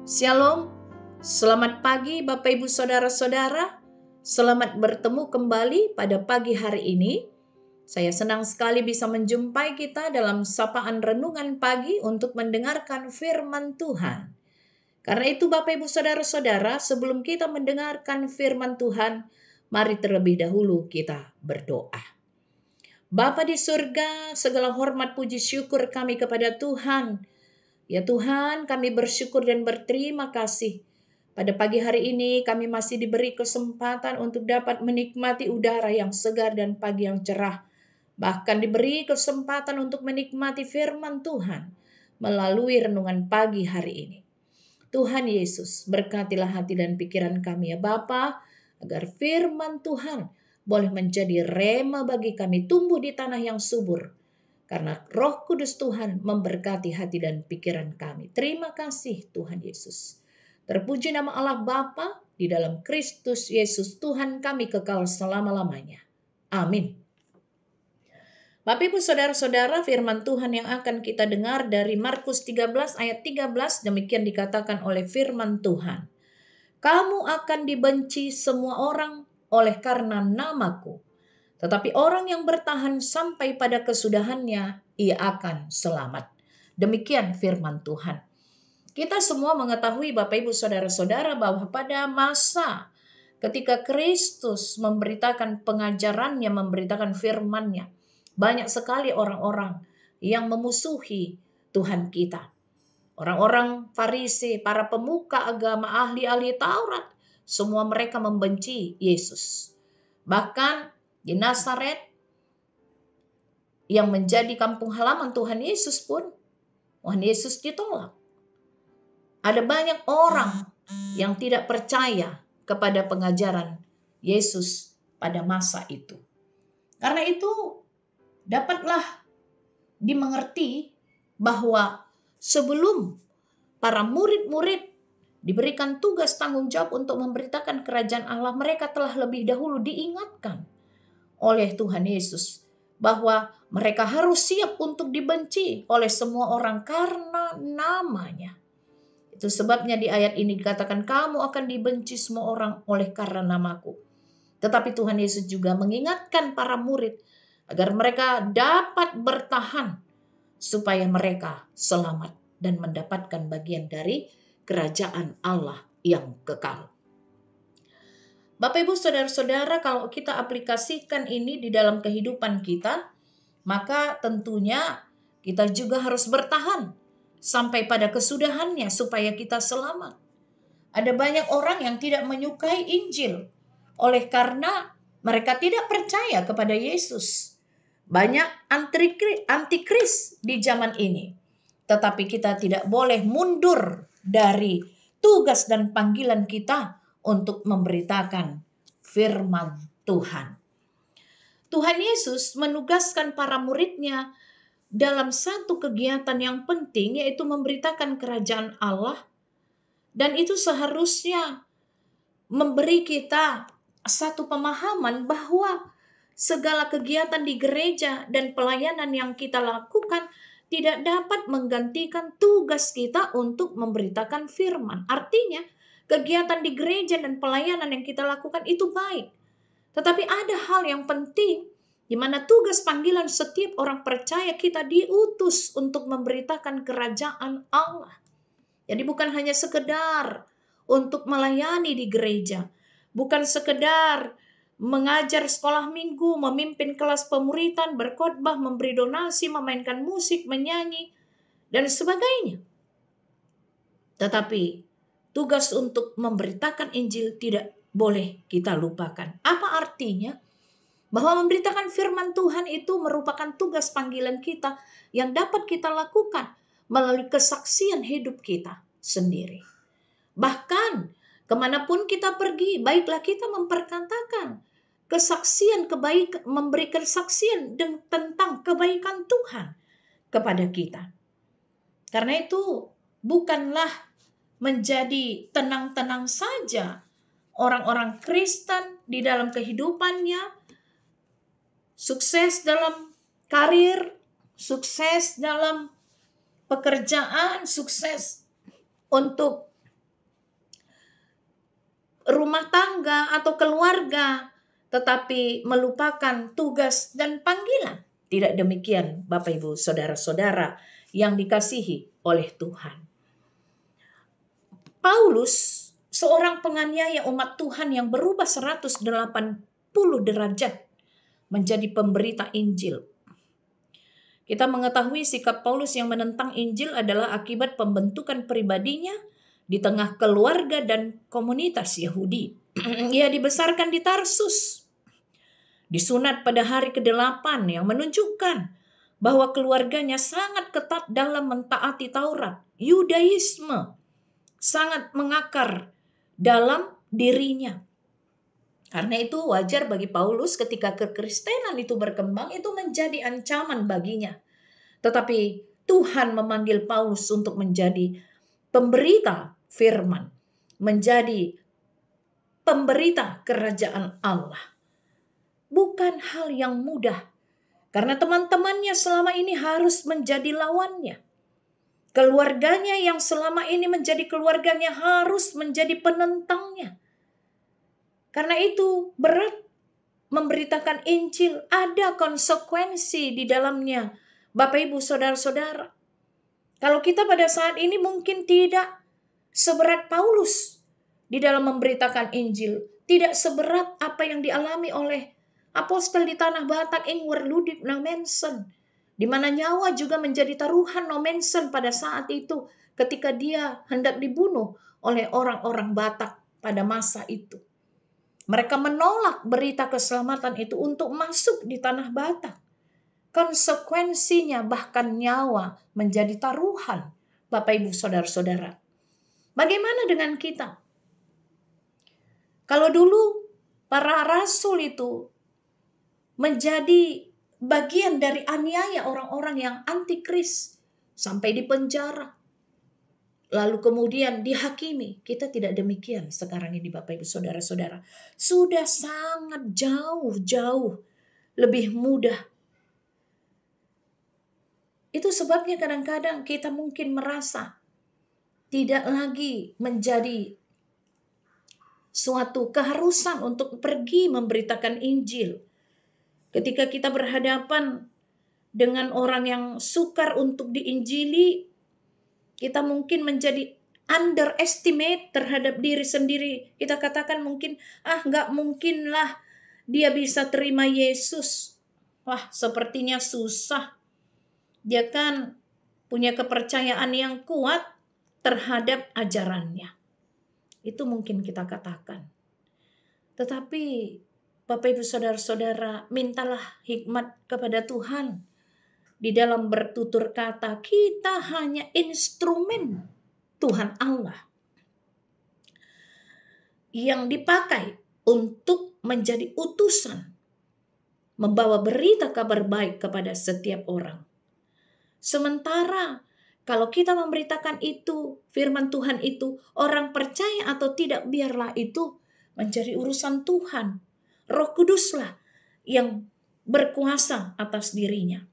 Shalom, selamat pagi Bapak Ibu Saudara-saudara. Selamat bertemu kembali pada pagi hari ini. Saya senang sekali bisa menjumpai kita dalam sapaan renungan pagi untuk mendengarkan firman Tuhan. Karena itu Bapak Ibu Saudara-saudara, sebelum kita mendengarkan firman Tuhan, mari terlebih dahulu kita berdoa. Bapa di surga, segala hormat puji syukur kami kepada Tuhan. Ya Tuhan, kami bersyukur dan berterima kasih. Pada pagi hari ini kami masih diberi kesempatan untuk dapat menikmati udara yang segar dan pagi yang cerah. Bahkan diberi kesempatan untuk menikmati firman Tuhan melalui renungan pagi hari ini. Tuhan Yesus, berkatilah hati dan pikiran kami ya Bapa, agar firman Tuhan boleh menjadi rema bagi kami tumbuh di tanah yang subur. Karena Roh Kudus Tuhan memberkati hati dan pikiran kami. Terima kasih Tuhan Yesus. Terpuji nama Allah Bapa di dalam Kristus Yesus Tuhan kami kekal selama-lamanya. Amin. Bapak Ibu Saudara-saudara, firman Tuhan yang akan kita dengar dari Markus 13 ayat 13 demikian dikatakan oleh firman Tuhan. Kamu akan dibenci semua orang oleh karena namaku. Tetapi orang yang bertahan sampai pada kesudahannya, ia akan selamat. Demikian firman Tuhan. Kita semua mengetahui Bapak Ibu Saudara-saudara bahwa pada masa ketika Kristus memberitakan pengajarannya, memberitakan firman-Nya, banyak sekali orang-orang yang memusuhi Tuhan kita. Orang-orang Farisi, para pemuka agama, ahli-ahli Taurat, semua mereka membenci Yesus. Bahkan di Nazaret yang menjadi kampung halaman Tuhan Yesus pun, Tuhan Yesus ditolak. Ada banyak orang yang tidak percaya kepada pengajaran Yesus pada masa itu. Karena itu dapatlah dimengerti bahwa sebelum para murid-murid diberikan tugas tanggung jawab untuk memberitakan kerajaan Allah, mereka telah lebih dahulu diingatkan oleh Tuhan Yesus bahwa mereka harus siap untuk dibenci oleh semua orang karena namanya. Itu sebabnya di ayat ini dikatakan kamu akan dibenci semua orang oleh karena namaku. Tetapi Tuhan Yesus juga mengingatkan para murid agar mereka dapat bertahan supaya mereka selamat dan mendapatkan bagian dari kerajaan Allah yang kekal. Bapak Ibu Saudara-saudara, kalau kita aplikasikan ini di dalam kehidupan kita, maka tentunya kita juga harus bertahan sampai pada kesudahannya supaya kita selamat. Ada banyak orang yang tidak menyukai Injil oleh karena mereka tidak percaya kepada Yesus. Banyak antikris di zaman ini. Tetapi kita tidak boleh mundur dari tugas dan panggilan kita untuk memberitakan firman Tuhan. Tuhan Yesus menugaskan para muridnya dalam satu kegiatan yang penting, yaitu memberitakan kerajaan Allah. Dan itu seharusnya memberi kita satu pemahaman bahwa segala kegiatan di gereja dan pelayanan yang kita lakukan tidak dapat menggantikan tugas kita untuk memberitakan firman. Artinya, kegiatan di gereja dan pelayanan yang kita lakukan itu baik. Tetapi ada hal yang penting di mana tugas panggilan setiap orang percaya kita diutus untuk memberitakan kerajaan Allah. Jadi bukan hanya sekedar untuk melayani di gereja. Bukan sekedar mengajar sekolah minggu, memimpin kelas pemuritan, berkhotbah, memberi donasi, memainkan musik, menyanyi, dan sebagainya. Tetapi tugas untuk memberitakan Injil tidak boleh kita lupakan. Apa artinya? Bahwa memberitakan firman Tuhan itu merupakan tugas panggilan kita yang dapat kita lakukan melalui kesaksian hidup kita sendiri. Bahkan kemanapun kita pergi, baiklah kita memperkatakan kesaksian kebaikan, memberi kesaksian tentang kebaikan Tuhan kepada kita. Karena itu bukanlah menjadi tenang-tenang saja orang-orang Kristen di dalam kehidupannya, sukses dalam karir, sukses dalam pekerjaan, sukses untuk rumah tangga atau keluarga, tetapi melupakan tugas dan panggilan. Tidak demikian Bapak Ibu Saudara-saudara yang dikasihi oleh Tuhan. Paulus, seorang penganiaya umat Tuhan yang berubah 180 derajat menjadi pemberita Injil. Kita mengetahui sikap Paulus yang menentang Injil adalah akibat pembentukan pribadinya di tengah keluarga dan komunitas Yahudi. Ia dibesarkan di Tarsus, disunat pada hari ke-8 yang menunjukkan bahwa keluarganya sangat ketat dalam mentaati Taurat. Yudaisme sangat mengakar dalam dirinya. Karena itu wajar bagi Paulus ketika kekristenan itu berkembang, itu menjadi ancaman baginya. Tetapi Tuhan memanggil Paulus untuk menjadi pemberita firman, menjadi pemberita kerajaan Allah. Bukan hal yang mudah, karena teman-temannya selama ini harus menjadi lawannya. Keluarganya yang selama ini menjadi keluarganya harus menjadi penentangnya. Karena itu berat memberitakan Injil, ada konsekuensi di dalamnya. Bapak Ibu Saudara-saudara, kalau kita pada saat ini mungkin tidak seberat Paulus di dalam memberitakan Injil, tidak seberat apa yang dialami oleh apostol di tanah Batak, Ingwer Ludwig Nommensen, di mana nyawa juga menjadi taruhan Nommensen pada saat itu ketika dia hendak dibunuh oleh orang-orang Batak pada masa itu. Mereka menolak berita keselamatan itu untuk masuk di tanah Batak. Konsekuensinya bahkan nyawa menjadi taruhan. Bapak Ibu Saudara-saudara, bagaimana dengan kita? Kalau dulu para rasul itu menjadi bagian dari aniaya orang-orang yang antikris sampai di penjara, lalu kemudian dihakimi. Kita tidak demikian sekarang ini Bapak Ibu Saudara-saudara. Sudah sangat jauh lebih mudah. Itu sebabnya kadang-kadang kita mungkin merasa tidak lagi menjadi suatu keharusan untuk pergi memberitakan Injil. Ketika kita berhadapan dengan orang yang sukar untuk diinjili, kita mungkin menjadi underestimate terhadap diri sendiri. Kita katakan mungkin, nggak mungkin lah dia bisa terima Yesus. Wah, sepertinya susah. Dia kan punya kepercayaan yang kuat terhadap ajarannya. Itu mungkin kita katakan. Tetapi Bapak Ibu Saudara-saudara, mintalah hikmat kepada Tuhan. Di dalam bertutur kata, kita hanya instrumen Tuhan Allah yang dipakai untuk menjadi utusan, membawa berita kabar baik kepada setiap orang. Sementara kalau kita memberitakan itu, firman Tuhan itu, orang percaya atau tidak, biarlah itu menjadi urusan Tuhan. Roh Kuduslah yang berkuasa atas dirinya.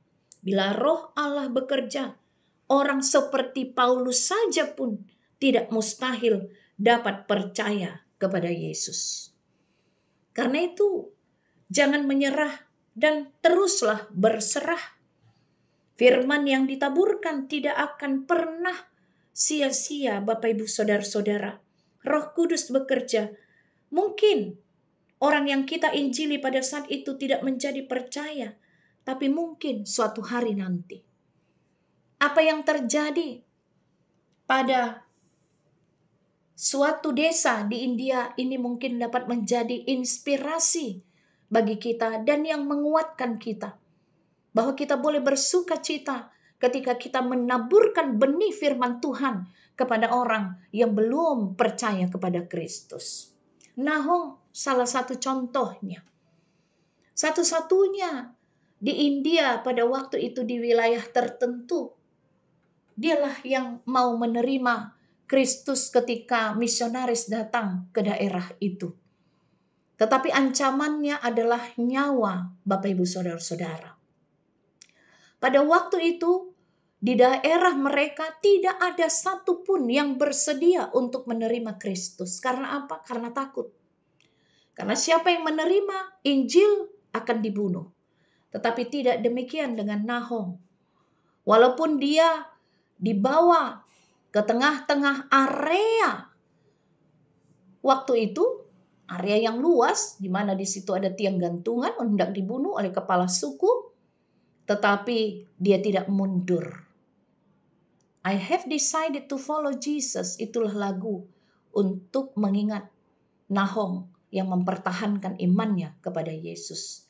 Bila Roh Allah bekerja, orang seperti Paulus saja pun tidak mustahil dapat percaya kepada Yesus. Karena itu, jangan menyerah dan teruslah berserah. Firman yang ditaburkan tidak akan pernah sia-sia Bapak Ibu Saudara-saudara. Roh Kudus bekerja. Mungkin orang yang kita injili pada saat itu tidak menjadi percaya, tapi mungkin suatu hari nanti. Apa yang terjadi pada suatu desa di India ini mungkin dapat menjadi inspirasi bagi kita dan yang menguatkan kita. Bahwa kita boleh bersuka cita ketika kita menaburkan benih firman Tuhan kepada orang yang belum percaya kepada Kristus. Nahum salah satu contohnya. Satu-satunya di India pada waktu itu di wilayah tertentu. Dialah yang mau menerima Kristus ketika misionaris datang ke daerah itu. Tetapi ancamannya adalah nyawa Bapak Ibu Saudara-saudara. Pada waktu itu di daerah mereka tidak ada satupun yang bersedia untuk menerima Kristus. Karena apa? Karena takut. Karena siapa yang menerima Injil akan dibunuh. Tetapi tidak demikian dengan Nahum. Walaupun dia dibawa ke tengah-tengah area waktu itu, area yang luas, di mana di situ ada tiang gantungan, hendak dibunuh oleh kepala suku, tetapi dia tidak mundur. I have decided to follow Jesus. Itulah lagu untuk mengingat Nahum yang mempertahankan imannya kepada Yesus.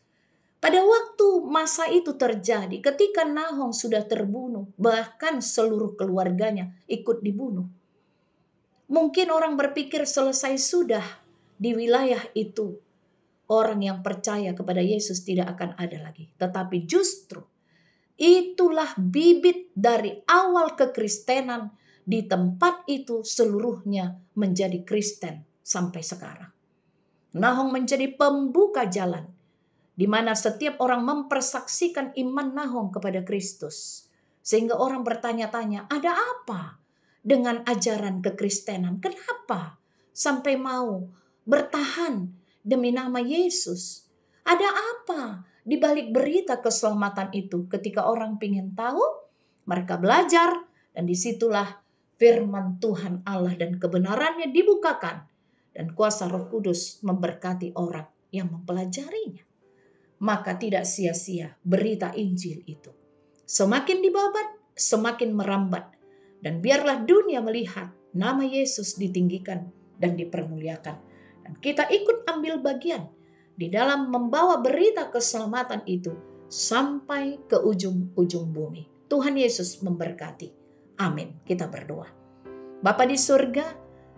Pada waktu masa itu terjadi, ketika Nahum sudah terbunuh, bahkan seluruh keluarganya ikut dibunuh. Mungkin orang berpikir selesai sudah di wilayah itu. Orang yang percaya kepada Yesus tidak akan ada lagi. Tetapi justru itulah bibit dari awal kekristenan di tempat itu seluruhnya menjadi Kristen sampai sekarang. Nahum menjadi pembuka jalan di mana setiap orang mempersaksikan iman Nahum kepada Kristus. Sehingga orang bertanya-tanya, ada apa dengan ajaran kekristenan? Kenapa sampai mau bertahan demi nama Yesus? Ada apa di balik berita keselamatan itu? Ketika orang ingin tahu, mereka belajar, dan disitulah firman Tuhan Allah dan kebenarannya dibukakan, dan kuasa Roh Kudus memberkati orang yang mempelajarinya. Maka tidak sia-sia berita Injil itu. Semakin dibabat, semakin merambat, dan biarlah dunia melihat nama Yesus ditinggikan dan dipermuliakan. Dan kita ikut ambil bagian di dalam membawa berita keselamatan itu sampai ke ujung-ujung bumi. Tuhan Yesus memberkati. Amin. Kita berdoa. Bapa di surga,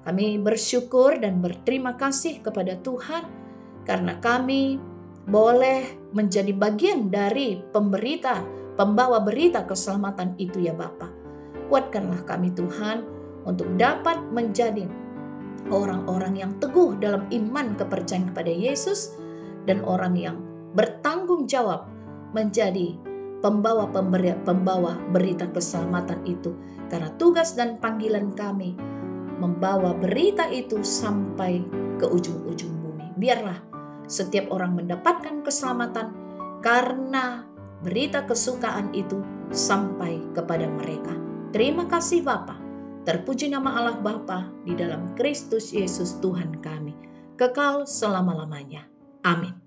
kami bersyukur dan berterima kasih kepada Tuhan karena kami boleh menjadi bagian dari pembawa berita keselamatan itu ya Bapa. Kuatkanlah kami Tuhan untuk dapat menjadi orang-orang yang teguh dalam iman kepercayaan kepada Yesus, dan orang yang bertanggung jawab menjadi pembawa berita keselamatan itu. Karena tugas dan panggilan kami membawa berita itu sampai ke ujung-ujung bumi. Biarlah setiap orang mendapatkan keselamatan karena berita kesukaan itu sampai kepada mereka. Terima kasih Bapa. Terpuji nama Allah Bapa di dalam Kristus Yesus Tuhan kami, kekal selama-lamanya. Amin.